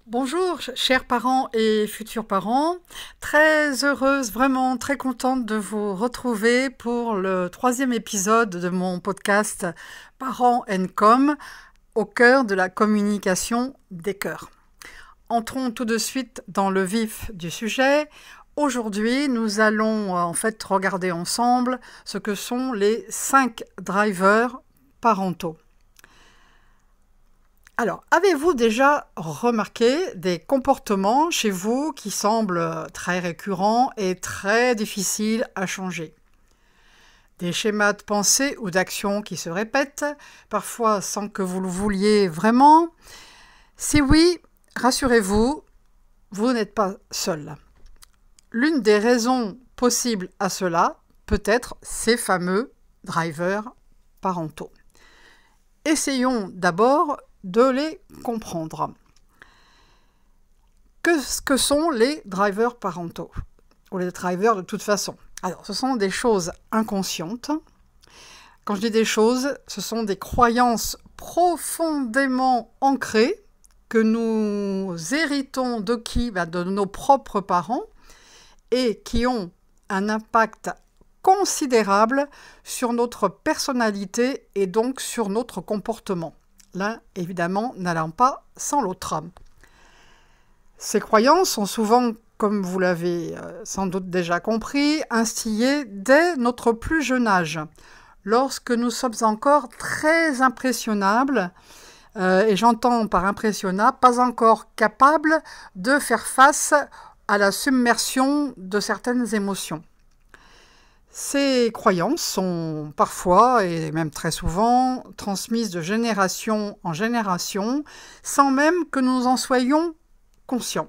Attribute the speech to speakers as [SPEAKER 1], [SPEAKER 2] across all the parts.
[SPEAKER 1] Bonjour, chers parents et futurs parents. Très heureuse, vraiment très contente de vous retrouver pour le 3e épisode de mon podcast Parents & Com, au cœur de la communication des cœurs. Entrons tout de suite dans le vif du sujet. Aujourd'hui, nous allons regarder ensemble ce que sont les 5 drivers parentaux. Alors, avez-vous déjà remarqué des comportements chez vous qui semblent très récurrents et très difficiles à changer? Des schémas de pensée ou d'action qui se répètent, parfois sans que vous le vouliez vraiment? Si oui, rassurez-vous, vous n'êtes pas seul. L'une des raisons possibles à cela peut être ces fameux drivers parentaux. Essayons d'abord de les comprendre. Qu'est-ce que sont les drivers parentaux? Ou les drivers de toute façon? Alors, ce sont des choses inconscientes. Quand je dis des choses, ce sont des croyances profondément ancrées que nous héritons de qui? De nos propres parents et qui ont un impact considérable sur notre personnalité et donc sur notre comportement. L'un, évidemment, n'allant pas sans l'autre. Ces croyances sont souvent, comme vous l'avez sans doute déjà compris, instillées dès notre plus jeune âge, lorsque nous sommes encore très impressionnables, et j'entends par impressionnable, pas encore capables de faire face à la submersion de certaines émotions. Ces croyances sont parfois, et même très souvent, transmises de génération en génération, sans même que nous en soyons conscients.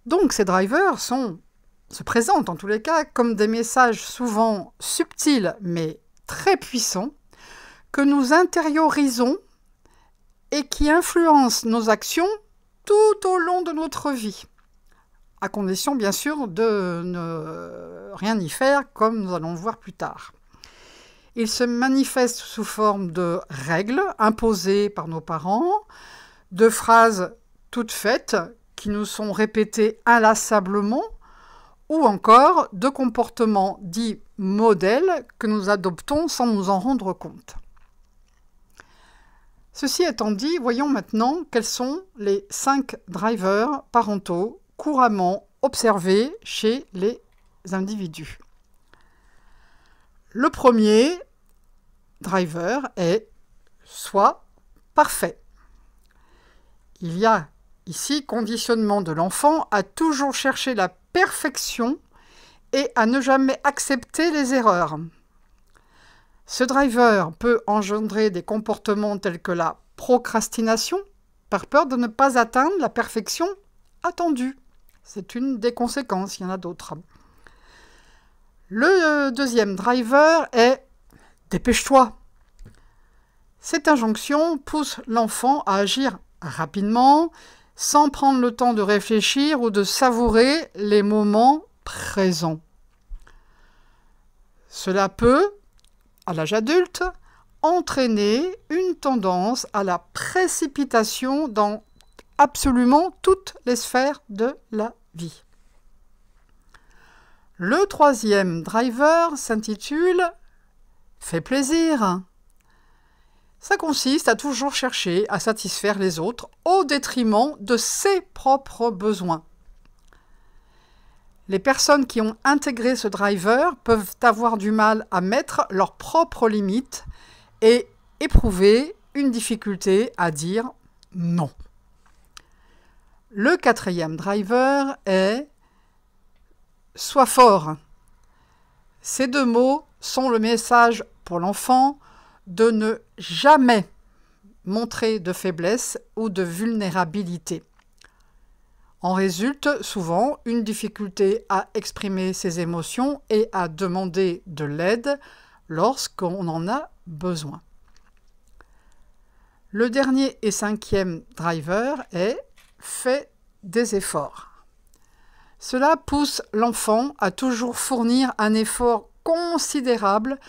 [SPEAKER 1] Donc ces drivers se présentent en tous les cas comme des messages souvent subtils mais très puissants, que nous intériorisons et qui influencent nos actions tout au long de notre vie. À condition, bien sûr, de ne rien y faire, comme nous allons le voir plus tard. Il se manifeste sous forme de règles imposées par nos parents, de phrases toutes faites qui nous sont répétées inlassablement, ou encore de comportements dits modèles que nous adoptons sans nous en rendre compte. Ceci étant dit, voyons maintenant quels sont les 5 drivers parentaux couramment observé chez les individus. Le premier driver est « sois parfait ». Il y a ici conditionnement de l'enfant à toujours chercher la perfection et à ne jamais accepter les erreurs. Ce driver peut engendrer des comportements tels que la procrastination, par peur de ne pas atteindre la perfection attendue. C'est une des conséquences, il y en a d'autres. Le deuxième driver est « dépêche-toi ». Cette injonction pousse l'enfant à agir rapidement, sans prendre le temps de réfléchir ou de savourer les moments présents. Cela peut, à l'âge adulte, entraîner une tendance à la précipitation dans absolument toutes les sphères de la vie. Le troisième driver s'intitule « Fais plaisir ». Ça consiste à toujours chercher à satisfaire les autres au détriment de ses propres besoins. Les personnes qui ont intégré ce driver peuvent avoir du mal à mettre leurs propres limites et éprouver une difficulté à dire non. Le quatrième driver est « sois fort ». Ces deux mots sont le message pour l'enfant de ne jamais montrer de faiblesse ou de vulnérabilité. En résulte souvent une difficulté à exprimer ses émotions et à demander de l'aide lorsqu'on en a besoin. Le dernier et cinquième driver est « fais des efforts ». Cela pousse l'enfant à toujours fournir un effort considérable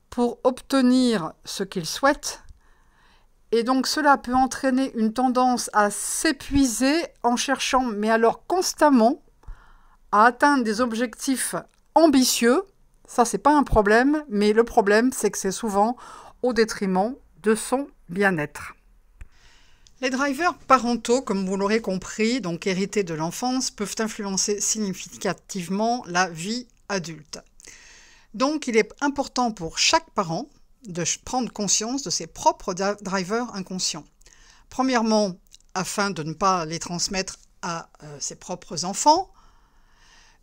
[SPEAKER 1] pour obtenir ce qu'il souhaite Et donc cela peut entraîner une tendance à s'épuiser en cherchant, mais alors constamment, à atteindre des objectifs ambitieux. Ça, c'est pas un problème, mais le problème, c'est que c'est souvent au détriment de son bien-être. Les drivers parentaux, comme vous l'aurez compris, donc hérités de l'enfance, peuvent influencer significativement la vie adulte. Donc, il est important pour chaque parent de prendre conscience de ses propres drivers inconscients. Premièrement, afin de ne pas les transmettre à ses propres enfants.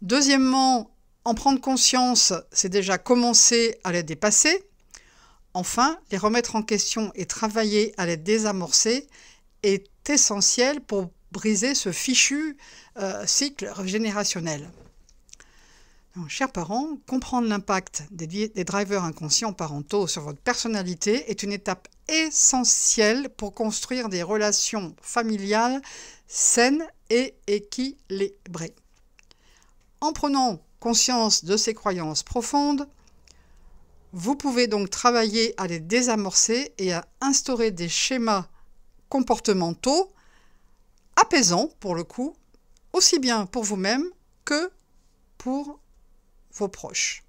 [SPEAKER 1] Deuxièmement, en prendre conscience, c'est déjà commencer à les dépasser. Enfin, les remettre en question et travailler à les désamorcer est essentiel pour briser ce fichu cycle générationnel. Donc, chers parents, comprendre l'impact des drivers inconscients parentaux sur votre personnalité est une étape essentielle pour construire des relations familiales saines et équilibrées. En prenant conscience de ces croyances profondes, vous pouvez donc travailler à les désamorcer et à instaurer des schémas comportementaux apaisants, pour le coup, aussi bien pour vous-même que pour vos proches.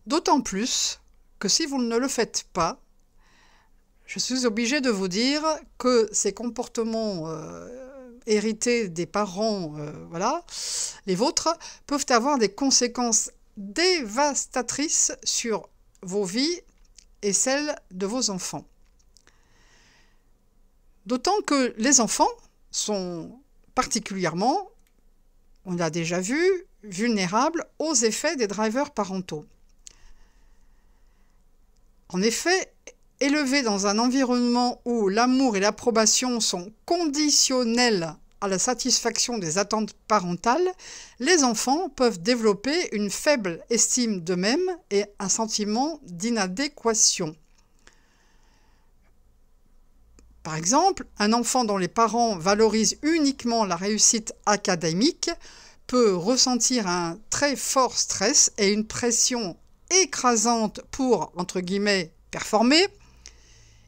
[SPEAKER 1] D'autant plus que si vous ne le faites pas, je suis obligée de vous dire que ces comportements hérités des parents, les vôtres, peuvent avoir des conséquences dévastatrices sur vos vies et celles de vos enfants. D'autant que les enfants sont particulièrement, on l'a déjà vu, vulnérables aux effets des drivers parentaux. En effet, élevés dans un environnement où l'amour et l'approbation sont conditionnels à la satisfaction des attentes parentales, les enfants peuvent développer une faible estime d'eux-mêmes et un sentiment d'inadéquation. Par exemple, un enfant dont les parents valorisent uniquement la réussite académique peut ressentir un très fort stress et une pression écrasante pour, entre guillemets, performer,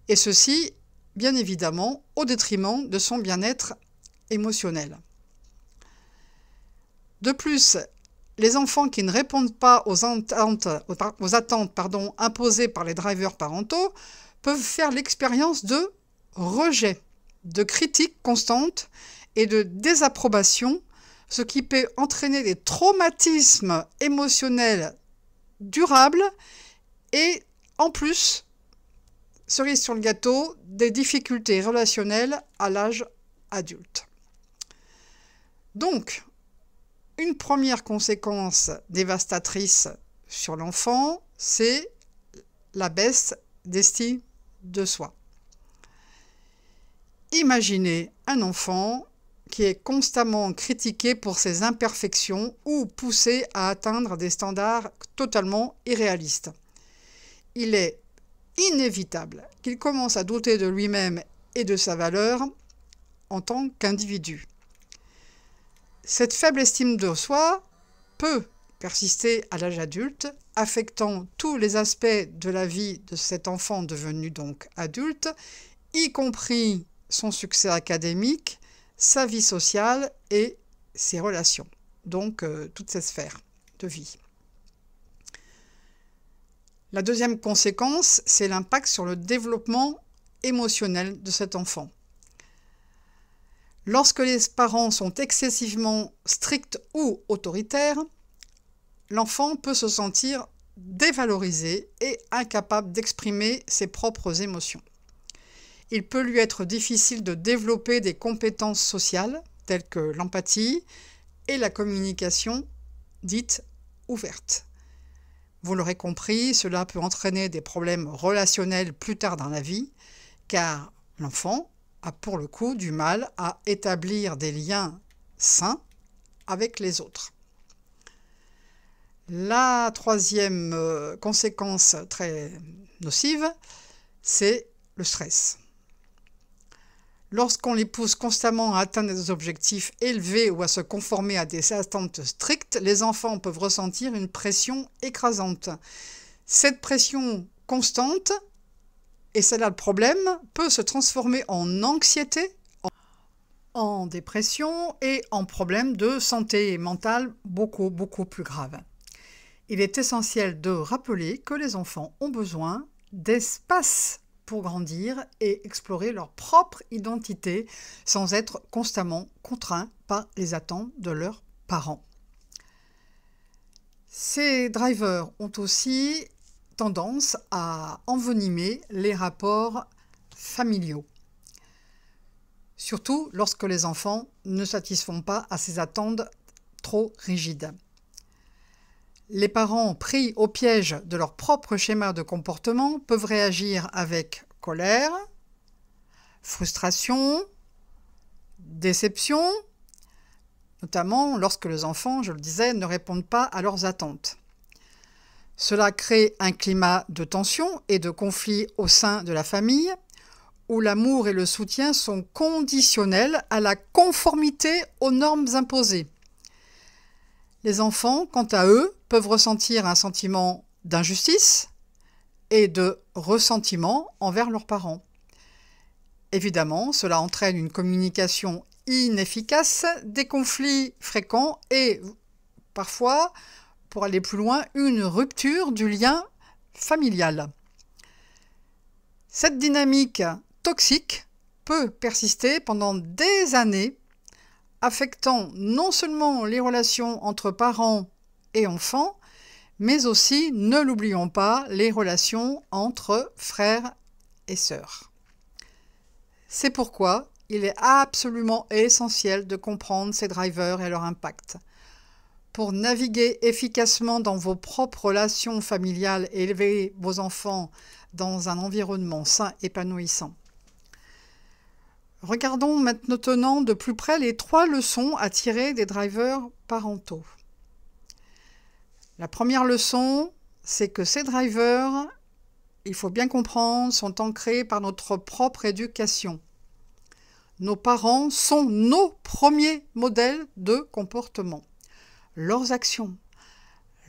[SPEAKER 1] et ceci, bien évidemment, au détriment de son bien-être émotionnel. De plus, les enfants qui ne répondent pas aux attentes imposées par les drivers parentaux peuvent faire l'expérience de rejet, de critique constante et de désapprobation, ce qui peut entraîner des traumatismes émotionnels durables et, en plus, cerise sur le gâteau, des difficultés relationnelles à l'âge adulte. Donc, une première conséquence dévastatrice sur l'enfant, c'est la baisse d'estime de soi. Imaginez un enfant qui est constamment critiqué pour ses imperfections ou poussé à atteindre des standards totalement irréalistes. Il est inévitable qu'il commence à douter de lui-même et de sa valeur en tant qu'individu. Cette faible estime de soi peut persister à l'âge adulte, affectant tous les aspects de la vie de cet enfant devenu donc adulte, y compris son succès académique, sa vie sociale et ses relations, donc toutes ces sphères de vie. La deuxième conséquence, c'est l'impact sur le développement émotionnel de cet enfant. Lorsque les parents sont excessivement stricts ou autoritaires, l'enfant peut se sentir dévalorisé et incapable d'exprimer ses propres émotions. Il peut lui être difficile de développer des compétences sociales telles que l'empathie et la communication dite ouverte. Vous l'aurez compris, cela peut entraîner des problèmes relationnels plus tard dans la vie, car l'enfant a pour le coup du mal à établir des liens sains avec les autres. La troisième conséquence très nocive, c'est le stress. Lorsqu'on les pousse constamment à atteindre des objectifs élevés ou à se conformer à des attentes strictes, les enfants peuvent ressentir une pression écrasante. Cette pression constante et c'est là le problème, peut se transformer en anxiété, en dépression et en problème de santé mentale beaucoup plus grave. Il est essentiel de rappeler que les enfants ont besoin d'espace pour grandir et explorer leur propre identité sans être constamment contraints par les attentes de leurs parents. Ces drivers ont aussi tendance à envenimer les rapports familiaux, surtout lorsque les enfants ne satisfont pas à ces attentes trop rigides. Les parents pris au piège de leur propre schéma de comportement peuvent réagir avec colère, frustration, déception, notamment lorsque les enfants, je le disais, ne répondent pas à leurs attentes. Cela crée un climat de tension et de conflit au sein de la famille, où l'amour et le soutien sont conditionnels à la conformité aux normes imposées. Les enfants, quant à eux, peuvent ressentir un sentiment d'injustice et de ressentiment envers leurs parents. Évidemment, cela entraîne une communication inefficace, des conflits fréquents et parfois, pour aller plus loin, une rupture du lien familial. Cette dynamique toxique peut persister pendant des années, affectant non seulement les relations entre parents et enfants, mais aussi, ne l'oublions pas, les relations entre frères et sœurs. C'est pourquoi il est absolument essentiel de comprendre ces drivers et leur impact. Pour naviguer efficacement dans vos propres relations familiales et élever vos enfants dans un environnement sain, épanouissant. Regardons maintenant de plus près les 3 leçons à tirer des drivers parentaux. La première leçon, c'est que ces drivers, il faut bien comprendre, sont ancrés par notre propre éducation. Nos parents sont nos premiers modèles de comportement. Leurs actions,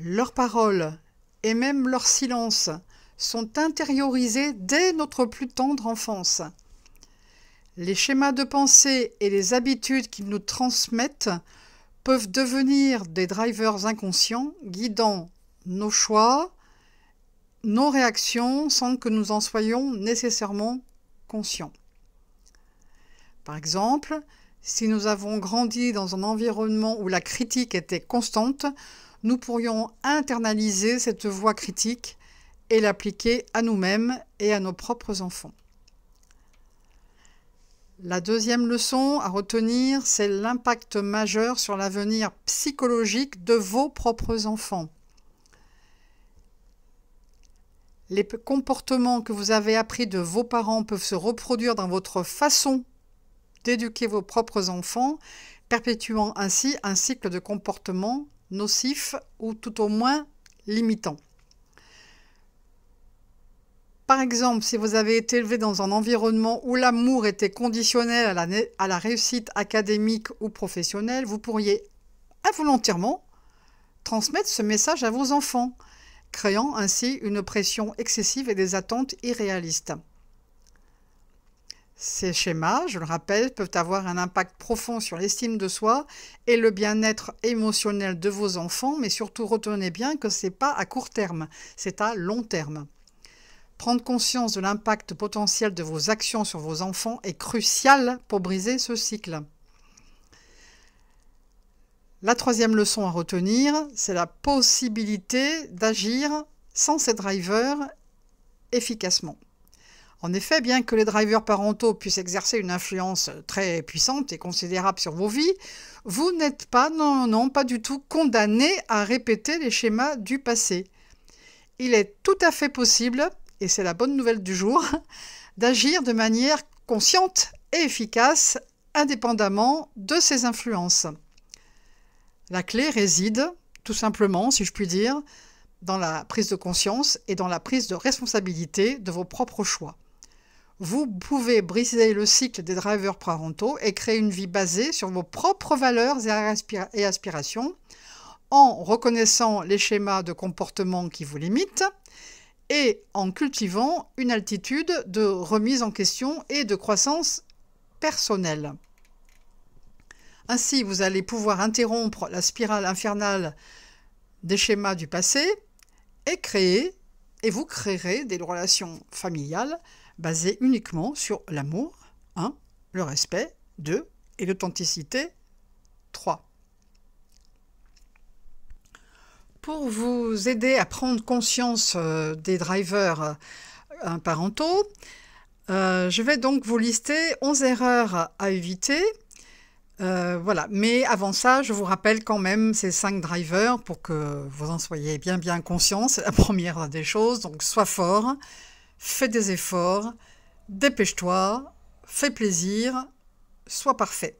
[SPEAKER 1] leurs paroles et même leurs silences sont intériorisés dès notre plus tendre enfance. Les schémas de pensée et les habitudes qu'ils nous transmettent peuvent devenir des drivers inconscients guidant nos choix, nos réactions sans que nous en soyons nécessairement conscients. Par exemple, si nous avons grandi dans un environnement où la critique était constante, nous pourrions internaliser cette voix critique et l'appliquer à nous-mêmes et à nos propres enfants. La deuxième leçon à retenir, c'est l'impact majeur sur l'avenir psychologique de vos propres enfants. Les comportements que vous avez appris de vos parents peuvent se reproduire dans votre façon d'éduquer vos propres enfants, perpétuant ainsi un cycle de comportement nocif ou tout au moins limitant. Par exemple, si vous avez été élevé dans un environnement où l'amour était conditionnel à la réussite académique ou professionnelle, vous pourriez involontairement transmettre ce message à vos enfants, créant ainsi une pression excessive et des attentes irréalistes. Ces schémas, je le rappelle, peuvent avoir un impact profond sur l'estime de soi et le bien-être émotionnel de vos enfants, mais surtout retenez bien que ce n'est pas à court terme, c'est à long terme. Prendre conscience de l'impact potentiel de vos actions sur vos enfants est crucial pour briser ce cycle. La troisième leçon à retenir, c'est la possibilité d'agir sans ces drivers efficacement. En effet, bien que les drivers parentaux puissent exercer une influence très puissante et considérable sur vos vies, vous n'êtes pas, non, pas du tout condamné à répéter les schémas du passé. Il est tout à fait possible, et c'est la bonne nouvelle du jour, d'agir de manière consciente et efficace, indépendamment de ces influences. La clé réside, tout simplement, si je puis dire, dans la prise de conscience et dans la prise de responsabilité de vos propres choix. Vous pouvez briser le cycle des drivers parentaux et créer une vie basée sur vos propres valeurs et aspirations en reconnaissant les schémas de comportement qui vous limitent et en cultivant une attitude de remise en question et de croissance personnelle. Ainsi, vous allez pouvoir interrompre la spirale infernale des schémas du passé et vous créerez des relations familiales basées uniquement sur l'amour, 1, le respect, 2, et l'authenticité, 3. Pour vous aider à prendre conscience des drivers parentaux, je vais donc vous lister 11 erreurs à éviter. Voilà. Mais avant ça, je vous rappelle quand même ces 5 drivers pour que vous en soyez bien conscients. C'est la première des choses. Donc, sois fort, fais des efforts, dépêche-toi, fais plaisir, sois parfait.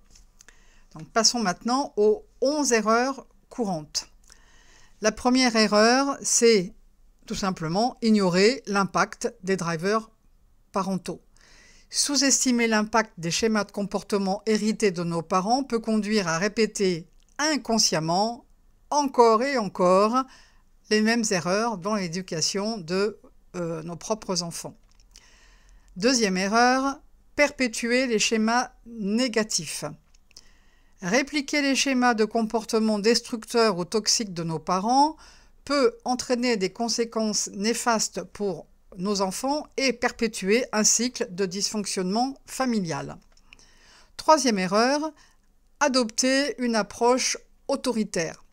[SPEAKER 1] Donc, passons maintenant aux 11 erreurs courantes. La première erreur, c'est tout simplement ignorer l'impact des drivers parentaux. Sous-estimer l'impact des schémas de comportement hérités de nos parents peut conduire à répéter inconsciemment, encore et encore, les mêmes erreurs dans l'éducation de nos propres enfants. Deuxième erreur, perpétuer les schémas négatifs. Répliquer les schémas de comportement destructeurs ou toxiques de nos parents peut entraîner des conséquences néfastes pour nos enfants et perpétuer un cycle de dysfonctionnement familial. Troisième erreur, adopter une approche autoritaire.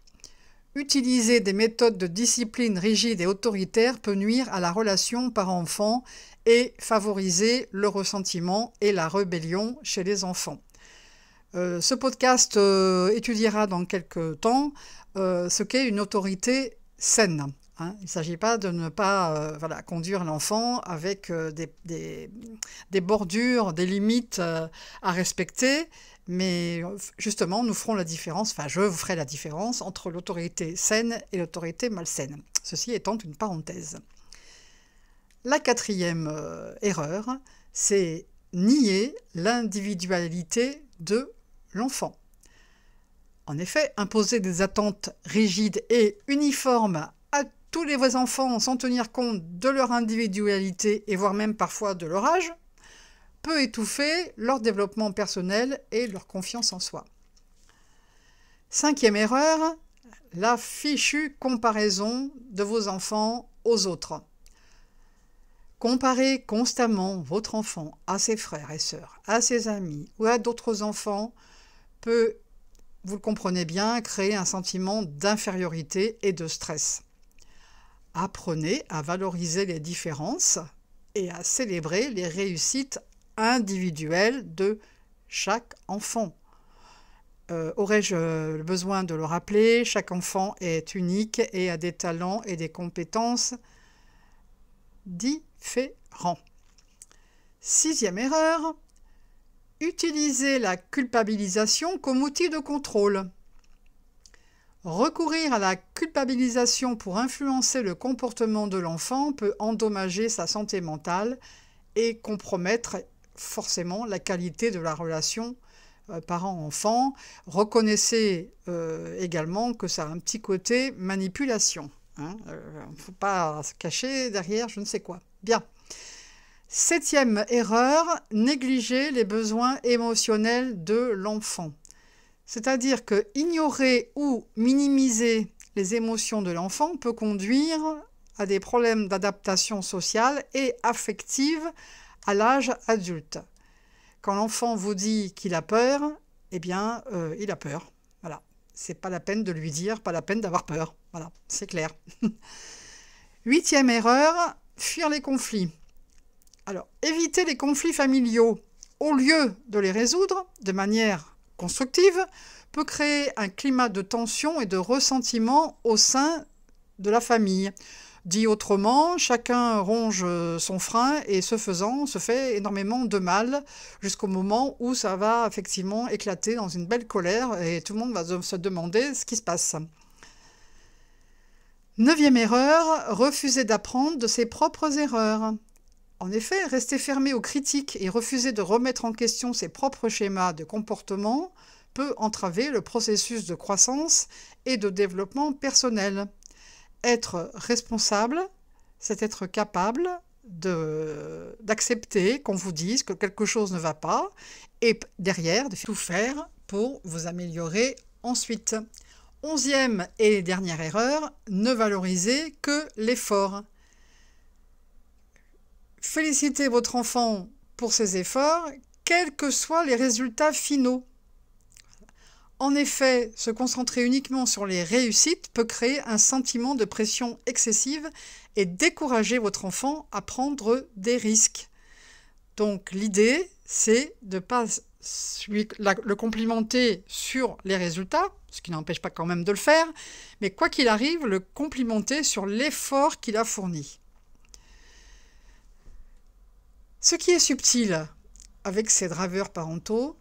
[SPEAKER 1] Utiliser des méthodes de discipline rigides et autoritaires peut nuire à la relation parent-enfant et favoriser le ressentiment et la rébellion chez les enfants. Ce podcast étudiera dans quelques temps ce qu'est une autorité saine. Il ne s'agit pas de ne pas conduire l'enfant avec des bordures, des limites à respecter, mais justement, nous ferons la différence, je vous ferai la différence entre l'autorité saine et l'autorité malsaine. Ceci étant une parenthèse. La quatrième erreur, c'est nier l'individualité de l'enfant. En effet, imposer des attentes rigides et uniformes à tous les enfants sans tenir compte de leur individualité et voire même parfois de leur âge peut étouffer leur développement personnel et leur confiance en soi. Cinquième erreur, la fichue comparaison de vos enfants aux autres. Comparer constamment votre enfant à ses frères et sœurs, à ses amis ou à d'autres enfants peut, vous le comprenez bien, créer un sentiment d'infériorité et de stress. Apprenez à valoriser les différences et à célébrer les réussites individuelles de chaque enfant. Aurais-je besoin de le rappeler, chaque enfant est unique et a des talents et des compétences différents. Sixième erreur, utiliser la culpabilisation comme outil de contrôle. Recourir à la culpabilisation pour influencer le comportement de l'enfant peut endommager sa santé mentale et compromettre forcément la qualité de la relation parent-enfant. Reconnaissez également que ça a un petit côté manipulation. Il ne faut pas se cacher derrière je ne sais quoi. Bien. Septième erreur, négliger les besoins émotionnels de l'enfant. C'est-à-dire que ignorer ou minimiser les émotions de l'enfant peut conduire à des problèmes d'adaptation sociale et affective à l'âge adulte. Quand l'enfant vous dit qu'il a peur, eh bien, il a peur. Voilà. C'est pas la peine de lui dire, pas la peine d'avoir peur. Voilà, c'est clair. Huitième erreur, fuir les conflits. Alors, éviter les conflits familiaux au lieu de les résoudre de manière constructive peut créer un climat de tension et de ressentiment au sein de la famille. Dit autrement, chacun ronge son frein et ce faisant, se fait énormément de mal jusqu'au moment où ça va effectivement éclater dans une belle colère et tout le monde va se demander ce qui se passe. Neuvième erreur, refuser d'apprendre de ses propres erreurs. En effet, rester fermé aux critiques et refuser de remettre en question ses propres schémas de comportement peut entraver le processus de croissance et de développement personnel. Être responsable, c'est être capable d'accepter qu'on vous dise que quelque chose ne va pas et derrière de tout faire pour vous améliorer ensuite. 11e et dernière erreur, ne valorisez que l'effort. Félicitez votre enfant pour ses efforts, quels que soient les résultats finaux. En effet, se concentrer uniquement sur les réussites peut créer un sentiment de pression excessive et décourager votre enfant à prendre des risques. Donc l'idée, c'est de ne pas le complimenter sur les résultats, ce qui n'empêche pas quand même de le faire, mais quoi qu'il arrive, le complimenter sur l'effort qu'il a fourni. Ce qui est subtil avec ces drivers parentaux,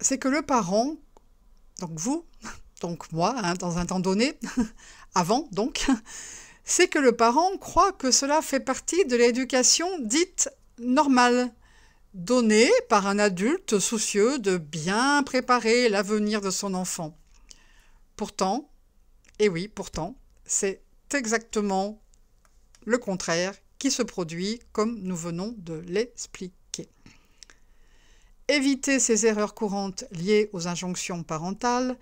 [SPEAKER 1] c'est que le parent, donc vous, donc moi, dans un temps donné, avant donc, c'est que le parent croit que cela fait partie de l'éducation dite normale, donnée par un adulte soucieux de bien préparer l'avenir de son enfant. Pourtant, et oui, pourtant, c'est exactement le contraire qui se produit comme nous venons de l'expliquer. Éviter ces erreurs courantes liées aux injonctions parentales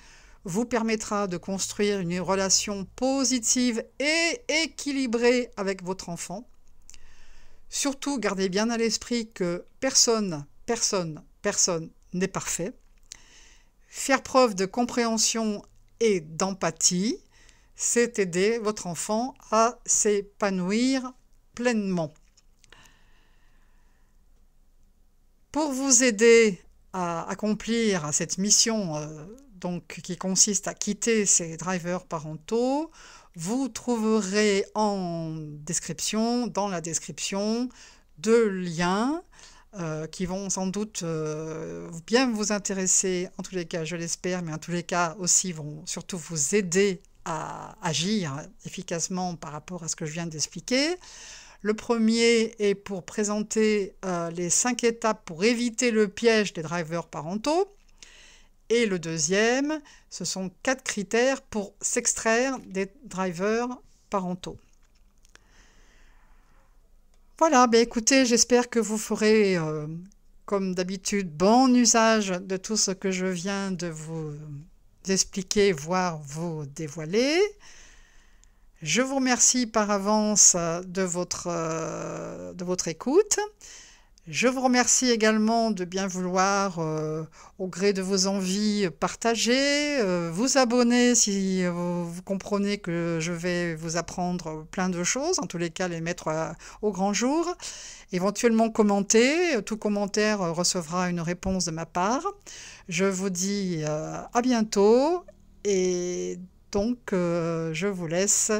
[SPEAKER 1] vous permettra de construire une relation positive et équilibrée avec votre enfant. Surtout, gardez bien à l'esprit que personne n'est parfait. Faire preuve de compréhension et d'empathie, c'est aider votre enfant à s'épanouir pleinement. Pour vous aider à accomplir cette mission qui consiste à quitter ces drivers parentaux, vous trouverez dans la description, 2 liens qui vont sans doute bien vous intéresser, en tous les cas je l'espère, mais en tous les cas aussi vont surtout vous aider à agir efficacement par rapport à ce que je viens d'expliquer. Le premier est pour présenter les 5 étapes pour éviter le piège des drivers parentaux. Et le deuxième, ce sont 4 critères pour s'extraire des drivers parentaux. Voilà, écoutez, j'espère que vous ferez, comme d'habitude, bon usage de tout ce que je viens de vous expliquer, voire vous dévoiler. Je vous remercie par avance de votre écoute. Je vous remercie également de bien vouloir, au gré de vos envies, partager, vous abonner si vous comprenez que je vais vous apprendre plein de choses, en tous les cas les mettre au grand jour. Éventuellement commenter, tout commentaire recevra une réponse de ma part. Je vous dis à bientôt et donc je vous laisse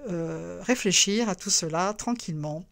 [SPEAKER 1] réfléchir à tout cela tranquillement.